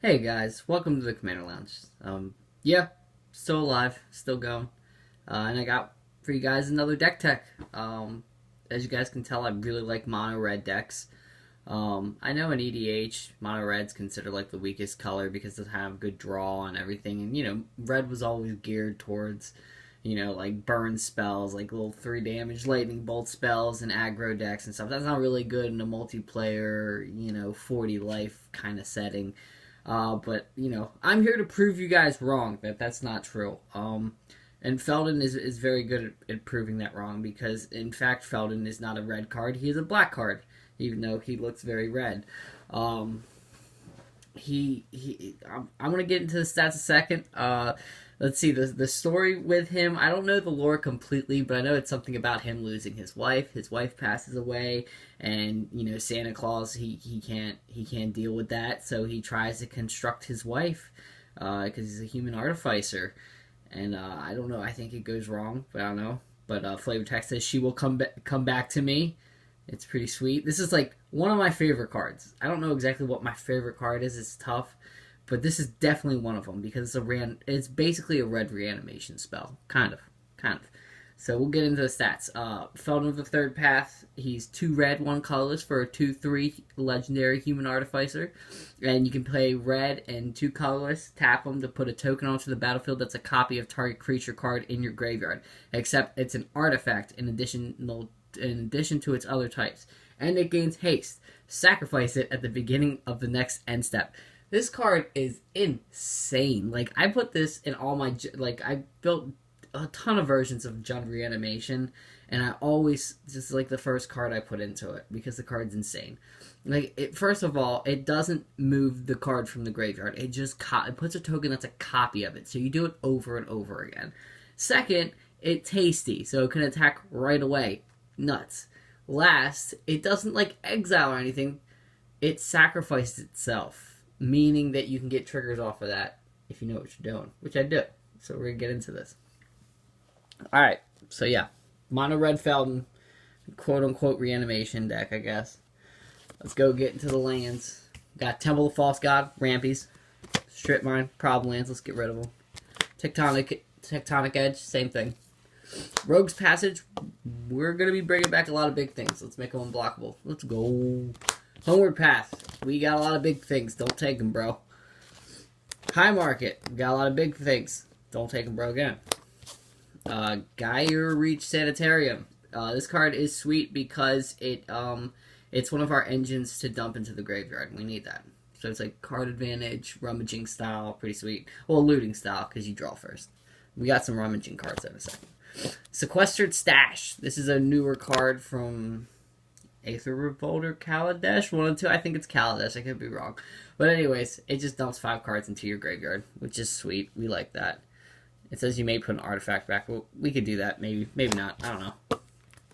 Hey guys, welcome to the Commander Lounge. Yeah, still alive, still going. And I got for you guys another deck tech. As you guys can tell, I really like mono red decks. I know in EDH, mono red's considered like the weakest color because it have good draw and everything. And red was always geared towards, like burn spells, like little 3 damage lightning bolt spells and aggro decks and stuff. That's not really good in a multiplayer, 40 life kind of setting. But I'm here to prove you guys wrong that that's not true. And Feldon is very good at proving that wrong because, in fact, Feldon is not a red card. He is a black card, even though he looks very red. I'm going to get into the stats a second. Let's see, the story with him, I don't know the lore completely, but I know it's something about him losing his wife. His wife passes away, and, Santa Claus, he can't deal with that, so he tries to construct his wife, because he's a human artificer. And, I don't know, I think it goes wrong, but I don't know. But, Flavor Text says, she will come back to me. It's pretty sweet. This is, like, one of my favorite cards. I don't know exactly what my favorite card is. It's tough. But this is definitely one of them because it's basically a red reanimation spell. Kind of. So we'll get into the stats. Feldon of the Third Path, he's 2 red, 1 colorless for a 2/3 legendary human artificer. And you can play red and 2 colorless, tap them to put a token onto the battlefield that's a copy of target creature card in your graveyard. Except it's an artifact in addition to its other types. And it gains haste. Sacrifice it at the beginning of the next end step. This card is insane. Like, I put this in all my... Like, I built a ton of versions of Jund Reanimation, and I always... This is, like, the first card I put into it, because the card's insane. Like, first of all, it doesn't move the card from the graveyard. It just... It puts a token that's a copy of it, so you do it over and over again. Second, it's hasty, so it can attack right away. Nuts. Last, it doesn't, like, exile or anything. It sacrifices itself. Meaning that you can get triggers off of that if you know what you're doing, which I do. So we're going to get into this. Alright, so yeah. Mono Red Feldon, quote-unquote reanimation deck, I guess. Let's go get into the lands. Got Temple of False God, Rampies, Strip Mine, Problem Lands, let's get rid of them. Tectonic Edge, same thing. Rogue's Passage, we're going to be bringing back a lot of big things. Let's make them unblockable. Let's go. Homeward Path. We got a lot of big things. Don't take them, bro. High Market. We got a lot of big things. Don't take them, bro, again. Gyre Reach Sanitarium. This card is sweet because it's one of our engines to dump into the graveyard. We need that. So it's like card advantage, rummaging style. Pretty sweet. Well, looting style because you draw first. We got some rummaging cards in a second. Sequestered Stash. This is a newer card from... Aether Revolt or Kaladesh? 1 and 2. I think it's Kaladesh. I could be wrong. But anyways, it just dumps 5 cards into your graveyard, which is sweet. We like that. It says you may put an artifact back. Well, we could do that. Maybe. Maybe not. I don't know.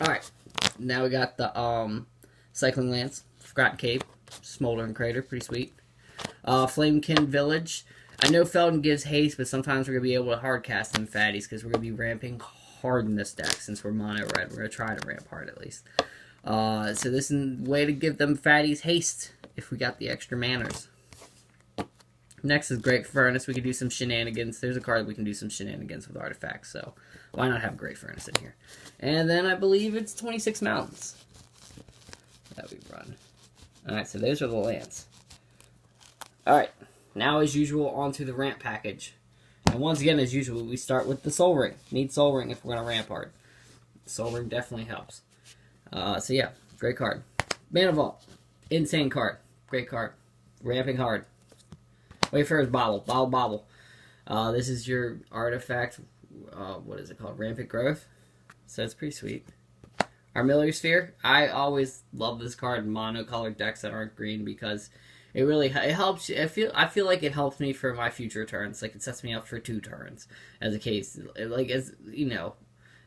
Alright. Now we got the Cycling Lance, Forgotten Cave, Smoldering Crater. Pretty sweet. Flamekin Village. I know Feldon gives haste, but sometimes we're going to be able to hard cast them fatties because we're going to be ramping hard in this deck since we're mono red. We're going to try to ramp hard at least. So this is a way to give them fatties haste if we got the extra manners. Next is Great Furnace. We can do some shenanigans. There's a card we can do some shenanigans with artifacts, so why not have Great Furnace in here? And then I believe it's 26 mountains that we run. Alright, so those are the lands. Alright, now as usual, on to the ramp package. And once again, as usual, we start with the Soul Ring. Need Soul Ring if we're going to ramp hard. Soul Ring definitely helps. So yeah, great card. Vandal Vault, insane card. Great card. Ramping hard. Wayfarer's Bauble. Bauble. This is your artifact, what is it called? Rampant Growth. So it's pretty sweet. Armillary Sphere. I always love this card in monocolored decks that aren't green because it helps. I feel like it helps me for my future turns. Like it sets me up for 2 turns as a case.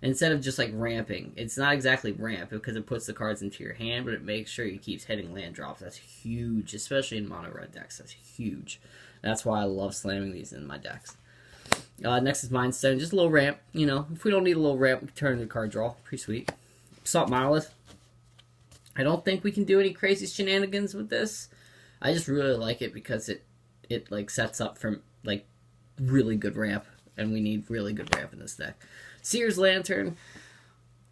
Instead of just, like, ramping. It's not exactly ramp, because it puts the cards into your hand, but it makes sure you keeps hitting land drops. That's huge, especially in mono-red decks. That's huge. That's why I love slamming these in my decks. Next is Mind Stone. Just a little ramp. If we don't need a little ramp, we can turn into card draw. Pretty sweet. Assault Monolith. I don't think we can do any crazy shenanigans with this. I just really like it because it like sets up for like really good ramp, and we need really good ramp in this deck. Sears Lantern.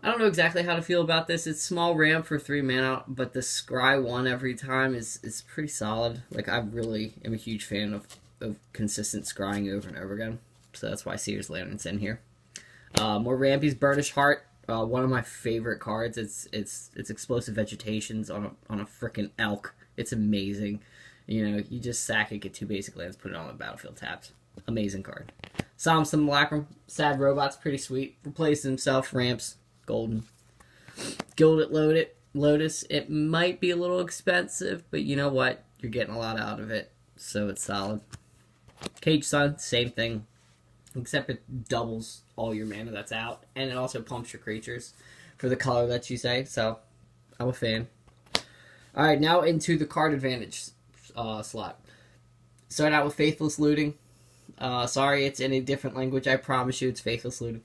I don't know exactly how to feel about this. It's small ramp for 3 mana, but the scry 1 every time is pretty solid. Like, I really am a huge fan of consistent scrying over and over again. So that's why Sears Lantern's in here. More rampies, Burnish Heart. One of my favorite cards. It's Explosive Vegetations on a freaking elk. It's amazing. You know, you just sack it, get 2 basic lands, put it on the battlefield tapped. Amazing card. Psalm Simulacrum. Sad Robot's pretty sweet. Replaces himself, ramps. Golden. Gilded Lotus. It might be a little expensive, but you know what? You're getting a lot out of it, so it's solid. Cage Sun, same thing, except it doubles all your mana that's out, and it also pumps your creatures for the color that you say, so I'm a fan. Alright, now into the card advantage slot. Start out with Faithless Looting. Sorry, it's in a different language. I promise you it's Faithless Looting.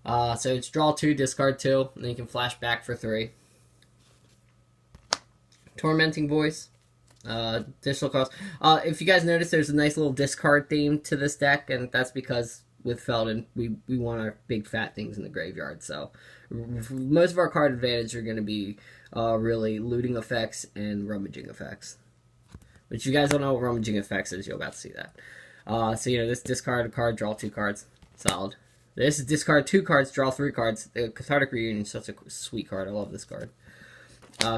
So it's draw 2, discard 2, and then you can flash back for 3. Tormenting Voice. Additional cost. If you guys notice, there's a nice little discard theme to this deck, and that's because with Feldon, we want our big fat things in the graveyard. So most of our card advantage are going to be really looting effects and rummaging effects. But if you guys don't know what rummaging effects is, you're about to see that. So, you know, this discard a card, draw 2 cards. Solid. This is discard 2 cards, draw 3 cards. The Cathartic Reunion is such a sweet card. I love this card.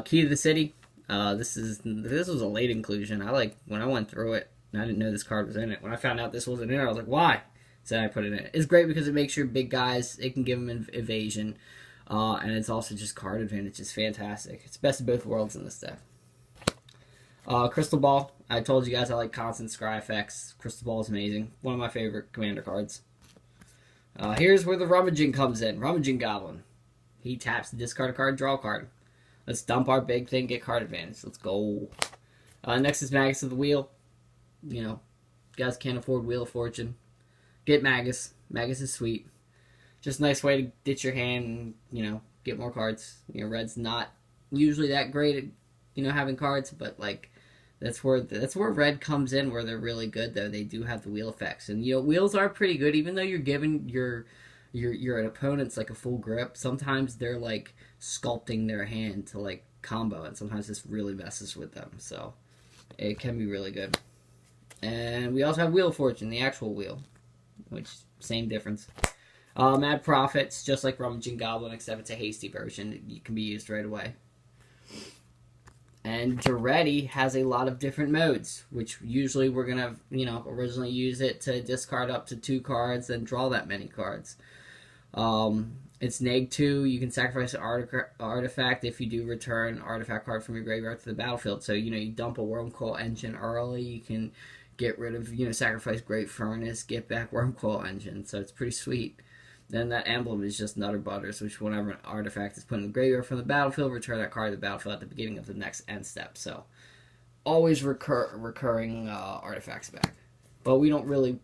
Key to the City. This was a late inclusion. When I went through it, and I didn't know this card was in it. When I found out this wasn't in it, I was like, why? So I put it in it. It's great because it makes your big guys, it can give them evasion. And it's also just card advantage. It's fantastic. It's best of both worlds in this deck. Crystal Ball. I told you guys I like constant scry effects. Crystal Ball is amazing. One of my favorite commander cards. Here's where the Rummaging comes in. Rummaging Goblin. He taps the discard a card, draw a card. Let's dump our big thing, get card advantage. Let's go. Next is Magus of the Wheel. You know, you guys can't afford Wheel of Fortune. Get Magus. Magus is sweet. Just a nice way to ditch your hand and, you know, get more cards. You know, Red's not usually that great at, you know, having cards, but, like, that's where Red comes in, where they're really good, though. They do have the wheel effects. And, you know, wheels are pretty good, even though you're giving your opponents, like, a full grip. Sometimes they're, like, sculpting their hand to, like, combo, and sometimes this really messes with them. So, it can be really good. And we also have Wheel of Fortune, the actual wheel, which, same difference. Mad Profits, just like Rummaging Goblin, except it's a hasty version. It can be used right away. And Duretti has a lot of different modes, which usually we're going to, you know, originally use it to discard up to 2 cards and draw that many cards. It's neg 2. You can sacrifice an artifact if you do return artifact card from your graveyard to the battlefield. So, you know, you dump a Wormcoil Engine early. You can get rid of, you know, sacrifice Great Furnace, get back Wormcoil Engine. So it's pretty sweet. Then that emblem is just Nutter Butters, which whenever an artifact is put in the graveyard from the battlefield, return that card to the battlefield at the beginning of the next end step. So, always recurring artifacts back. But we don't really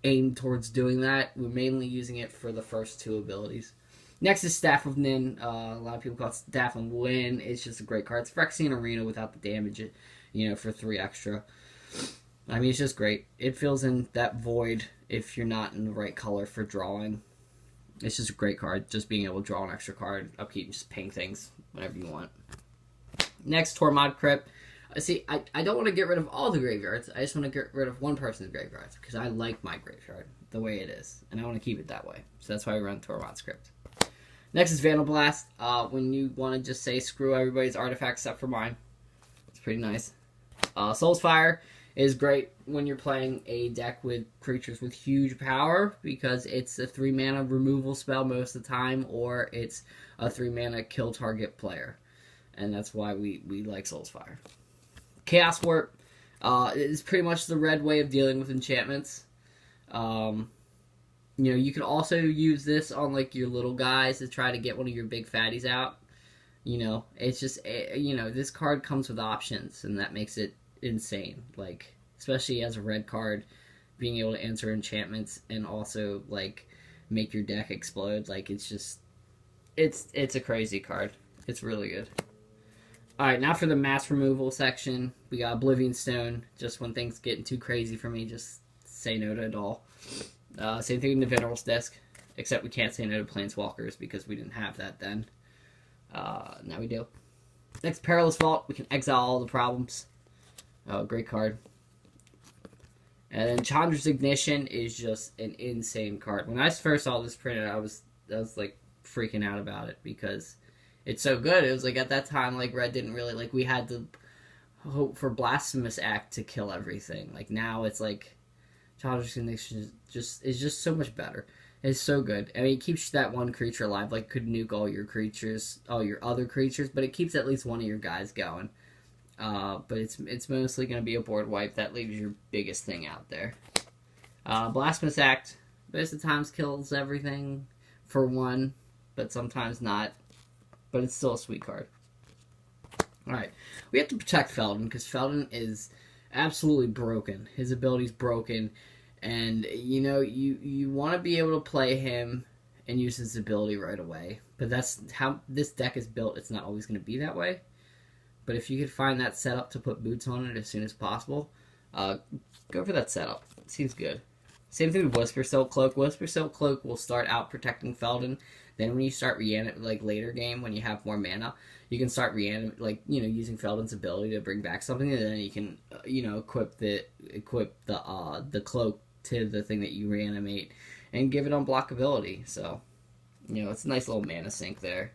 aim towards doing that. We're mainly using it for the first 2 abilities. Next is Staff of Nin. A lot of people call it Staff of Win. It's just a great card. It's Phyrexian Arena without the damage, you know, for 3 extra. I mean, it's just great. It fills in that void if you're not in the right color for drawing. It's just a great card. Just being able to draw an extra card, upkeep, and just ping things whenever you want. Next, Tormod Crypt. See, I don't want to get rid of all the graveyards. I just want to get rid of one person's graveyards because I like my graveyard the way it is, and I want to keep it that way. So that's why we run Tormod Crypt. Next is Vandal Blast. When you want to just say screw everybody's artifacts except for mine. It's pretty nice. Soul's Fire is great when you're playing a deck with creatures with huge power because it's a 3 mana removal spell most of the time, or it's a 3 mana kill target player. And that's why we like Soul's Fire. Chaos Warp is pretty much the red way of dealing with enchantments. You know, you can also use this on like your little guys to try to get one of your big fatties out. You know, it's just, you know, this card comes with options, and that makes it insane. Like, especially as a red card, being able to answer enchantments and also like make your deck explode. Like, it's just, it's a crazy card. It's really good. Alright, now for the mass removal section. We got Oblivion Stone. Just when things getting too crazy for me, just say no to it all. Same thing in the Veneral's Disc. Except we can't say no to Planeswalkers because we didn't have that then. Now we do. Next, Perilous Vault. We can exile all the problems. Oh, great card. And then Chandra's Ignition is just an insane card. When I first saw this printed, I was like freaking out about it because it's so good. It was like at that time, like Red didn't really like. We had to hope for Blasphemous Act to kill everything. Like now, it's like Chandra's Ignition is just so much better. It's so good. I mean, it keeps that one creature alive. Like could nuke all your creatures, all your other creatures, but it keeps at least one of your guys going. But it's mostly going to be a board wipe. That leaves your biggest thing out there. Blasphemous Act, most of the times kills everything for one, but sometimes not. But it's still a sweet card. Alright, we have to protect Feldon, because Feldon is absolutely broken. His ability's broken, and, you know, you want to be able to play him and use his ability right away. But that's how this deck is built. It's not always going to be that way. But if you could find that setup to put boots on it as soon as possible, go for that setup. It seems good. Same thing with Whisper Silk Cloak. Whisper Silk Cloak will start out protecting Feldon. Then when you start like later game, when you have more mana, you can start using Feldon's ability to bring back something, and then you can equip the cloak to the thing that you reanimate and give it unblockability. So it's a nice little mana sink there.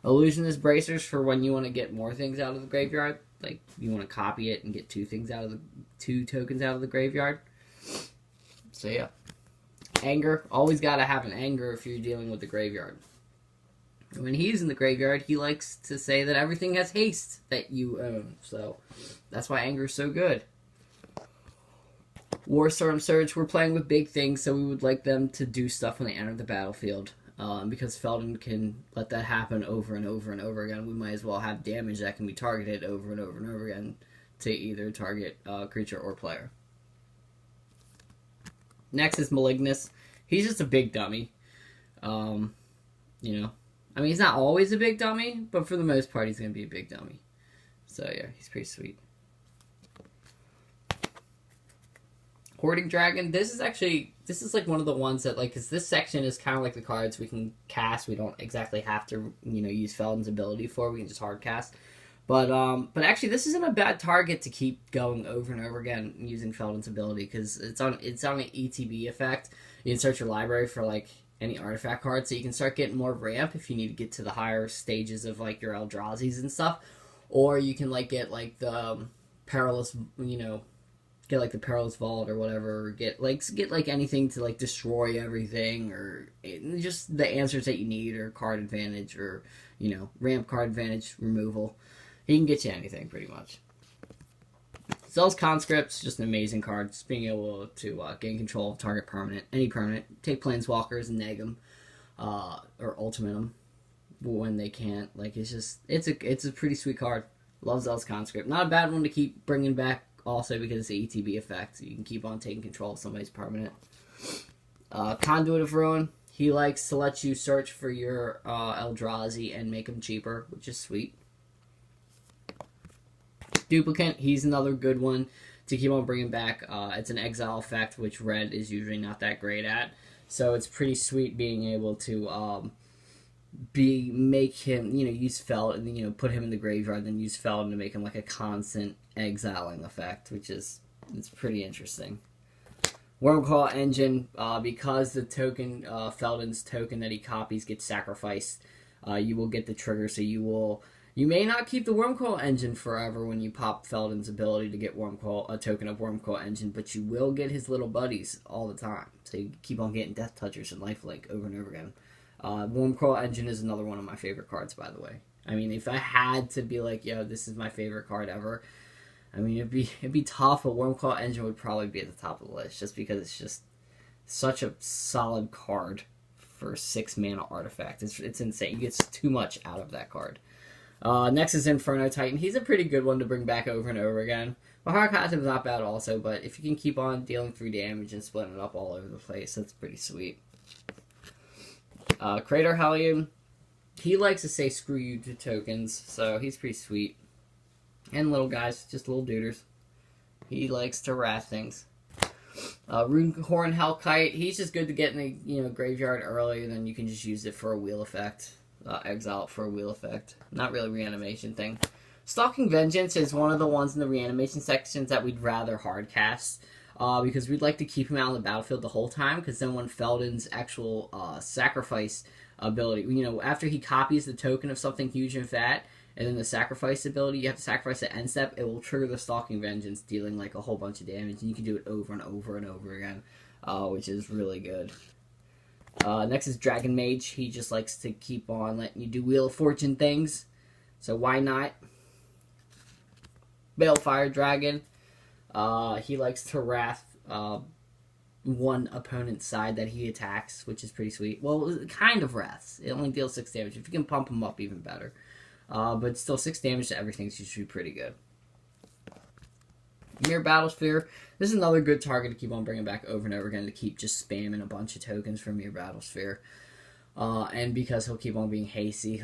Illusionist Bracers for when you want to get more things out of the graveyard. Like, you want to copy it and get two tokens out of the graveyard. So, yeah. Anger. Always got to have an anger if you're dealing with the graveyard. When he's in the graveyard, he likes to say that everything has haste that you own. So, that's why anger is so good. Warstorm Surge. We're playing with big things, so we would like them to do stuff when they enter the battlefield. Because Feldon can let that happen over and over and over again, we might as well have damage that can be targeted over and over and over again to either target creature or player. Next is Malignus. He's just a big dummy. I mean, he's not always a big dummy, but for the most part, he's going to be a big dummy. So, yeah, he's pretty sweet. Hoarding Dragon. This is like one of the ones that, like, because this section is kind of like the cards we can cast. We don't exactly have to, use Feldon's ability for. We can just hard cast. But actually, this isn't a bad target to keep going over and over again using Feldon's ability, because it's on an ETB effect. You can search your library for, like, any artifact cards, so you can start getting more ramp if you need to get to the higher stages of, like, your Eldrazi's and stuff. Or you can, like, get, like, the Perilous, get like the Perilous Vault or whatever, or get like anything to like destroy everything, or just the answers that you need, or card advantage, or ramp card advantage removal. He can get you anything pretty much. Zealous Conscript's just an amazing card. Just being able to gain control of target permanent, any permanent, take planeswalkers and neg them, or ultimate them when they can't. Like it's a pretty sweet card. Love Zealous Conscript. Not a bad one to keep bringing back. Also, because it's the ETB effect, so you can keep on taking control of somebody's permanent. Conduit of Ruin. He likes to let you search for your Eldrazi and make them cheaper, which is sweet. Duplicant. He's another good one to keep on bringing back. It's an exile effect, which Red is usually not that great at. So it's pretty sweet being able to make him, use Feld, and then, put him in the graveyard, then use Feld to make him like a constant exiling effect, it's pretty interesting. Wormclaw Engine, because the token, Feldon's token that he copies gets sacrificed, you will get the trigger, so you may not keep the Wormclaw Engine forever when you pop Feldon's ability to get a token of Wormclaw Engine, but you will get his little buddies all the time, so you keep on getting Death Touchers and Lifelink over and over again. Wormclaw Engine is another one of my favorite cards, by the way. I mean, if I had to be like, this is my favorite card ever, I mean, it'd be tough, but Wormclaw Engine would probably be at the top of the list, just because it's just such a solid card for 6 mana artifact. It's insane. You get too much out of that card. Next is Inferno Titan. He's a pretty good one to bring back over and over again. Mahara Khatim is not bad also, but if you can keep on dealing 3 damage and splitting it up all over the place, that's pretty sweet. Crater Hellion. He likes to say screw you to tokens, so he's pretty sweet. And little guys, just little duders. He likes to wrath things. Runehorn Hellkite, he's just good to get in the graveyard early, then you can just use it for a wheel effect. Exile it for a wheel effect. Not really reanimation thing. Stalking Vengeance is one of the ones in the reanimation sections that we'd rather hard cast. Because we'd like to keep him out on the battlefield the whole time, because then when Feldon's actual sacrifice ability, after he copies the token of something huge and fat, and then the sacrifice ability, you have to sacrifice at end step, it will trigger the Stalking Vengeance, dealing like a whole bunch of damage, and you can do it over and over and over again, which is really good. Next is Dragon Mage. He just likes to keep on letting you do Wheel of Fortune things, so why not? Balefire Dragon. He likes to wrath one opponent's side that he attacks, which is pretty sweet. Well, kind of wraths. It only deals 6 damage. If you can pump him up, even better. But still, 6 damage to everything's usually pretty good. Mirror Battlesphere. This is another good target to keep on bringing back over and over again, to keep just spamming a bunch of tokens for Mirror Battlesphere. And because he'll keep on being hasty,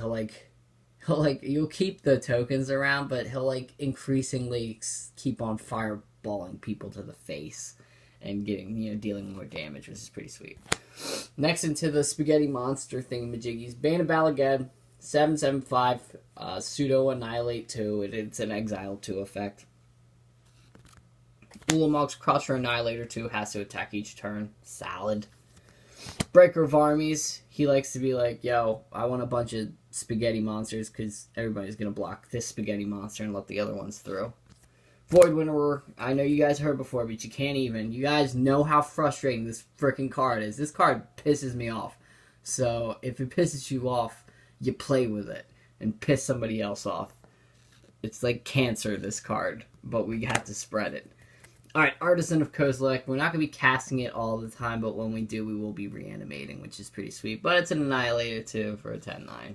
you'll keep the tokens around, but he'll increasingly keep on fireballing people to the face and getting, dealing more damage, which is pretty sweet. Next, into the spaghetti monster thingamajiggies. Bane of Balagad, 7/7/5, pseudo annihilate 2. It's an exile 2 effect. Ulamog's Crusher Annihilator 2 has to attack each turn. Salad. Breaker of Armies. He likes to be like, yo, I want a bunch of spaghetti monsters, because everybody's going to block this spaghetti monster and let the other ones through. Void Winnower. I know you guys heard before, but you can't even. You guys know how frustrating this freaking card is. This card pisses me off. So, if it pisses you off, you play with it and piss somebody else off. It's like cancer, this card, but we have to spread it. Alright, Artisan of Kozilek. We're not going to be casting it all the time, but when we do, we will be reanimating, which is pretty sweet. But it's an Annihilator, too, for a 10/9.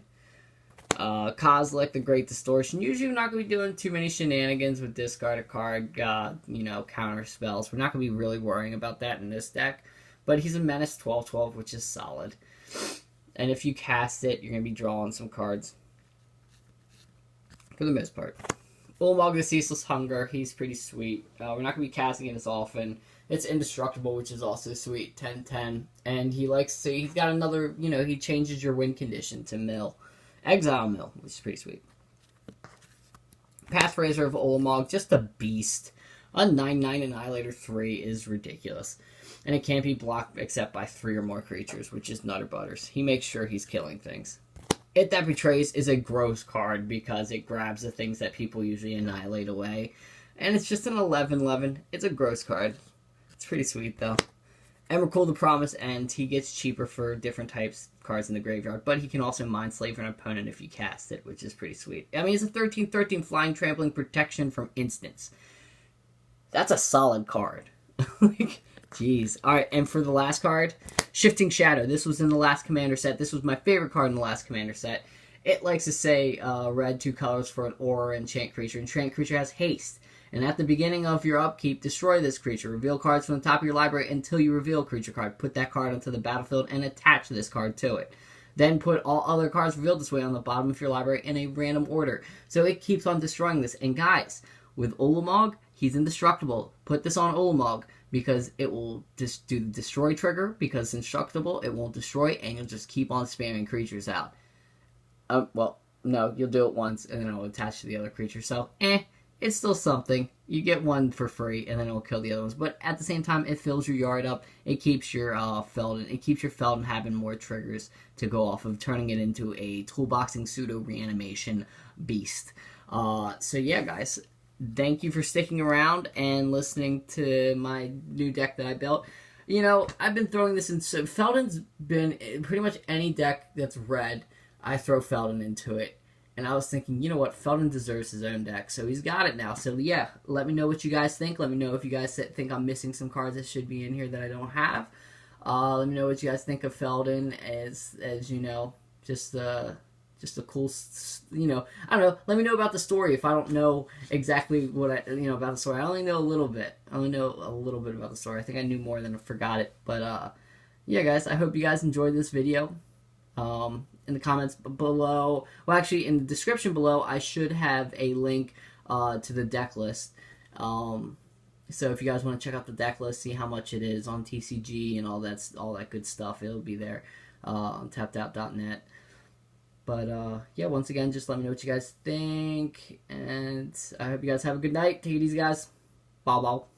Kozilek, the Great Distortion. Usually we're not going to be doing too many shenanigans with discard a card, counter spells. We're not going to be really worrying about that in this deck. But he's a Menace 12/12, which is solid. And if you cast it, you're going to be drawing some cards. For the most part. Ulamog the Ceaseless Hunger, he's pretty sweet. We're not going to be casting it as often. It's indestructible, which is also sweet, 10/10. And he's got another, he changes your win condition to mill. Exile mill, which is pretty sweet. Pathraiser of Ulamog, just a beast. A 9/9 Annihilator 3 is ridiculous. And it can't be blocked except by 3 or more creatures, which is Nutter Butters. He makes sure he's killing things. It That Betrays is a gross card because it grabs the things that people usually annihilate away. And it's just an 11/11. It's a gross card. It's pretty sweet, though. Emrakul the Promise End. He gets cheaper for different types of cards in the graveyard, but he can also Mindslave an opponent if you cast it, which is pretty sweet. I mean, it's a 13/13 flying, trampling, protection from instants. That's a solid card. Jeez. Alright, and for the last card, Shifting Shadow. This was in the last Commander set. This was my favorite card in the last Commander set. It likes to say, red 2 colors for an aura enchant creature. Enchant creature has haste. And at the beginning of your upkeep, destroy this creature. Reveal cards from the top of your library until you reveal a creature card. Put that card onto the battlefield and attach this card to it. Then put all other cards revealed this way on the bottom of your library in a random order. So it keeps on destroying this. And guys, with Ulamog, he's indestructible. Put this on Ulamog, because it will just do the destroy trigger, because it's indestructible, it won't destroy, and you'll just keep on spamming creatures out. Well, no, you'll do it once, and then it'll attach to the other creature, so, it's still something. You get one for free, and then it'll kill the other ones, but at the same time, it fills your yard up, it keeps your Feldon having more triggers to go off of, turning it into a toolboxing pseudo-reanimation beast. So yeah, guys, thank you for sticking around and listening to my new deck that I built. I've been throwing this in, so Feldon's been, pretty much any deck that's red, I throw Feldon into it. And I was thinking, you know what, Feldon deserves his own deck, so he's got it now. So yeah, let me know what you guys think. Let me know if you guys think I'm missing some cards that should be in here that I don't have. Let me know what you guys think of Feldon as just a cool, I don't know, let me know about the story if I don't know exactly what about the story. I only know a little bit. I only know a little bit about the story. I think I knew more than I forgot it. But, yeah, guys, I hope you guys enjoyed this video. in the comments below. Well, actually, in the description below, I should have a link to the deck list. So if you guys want to check out the deck list, see how much it is on TCG and all that good stuff, it'll be there on tappedout.net. But yeah, once again, just let me know what you guys think, and I hope you guys have a good night. Take it easy, guys. Bye bye.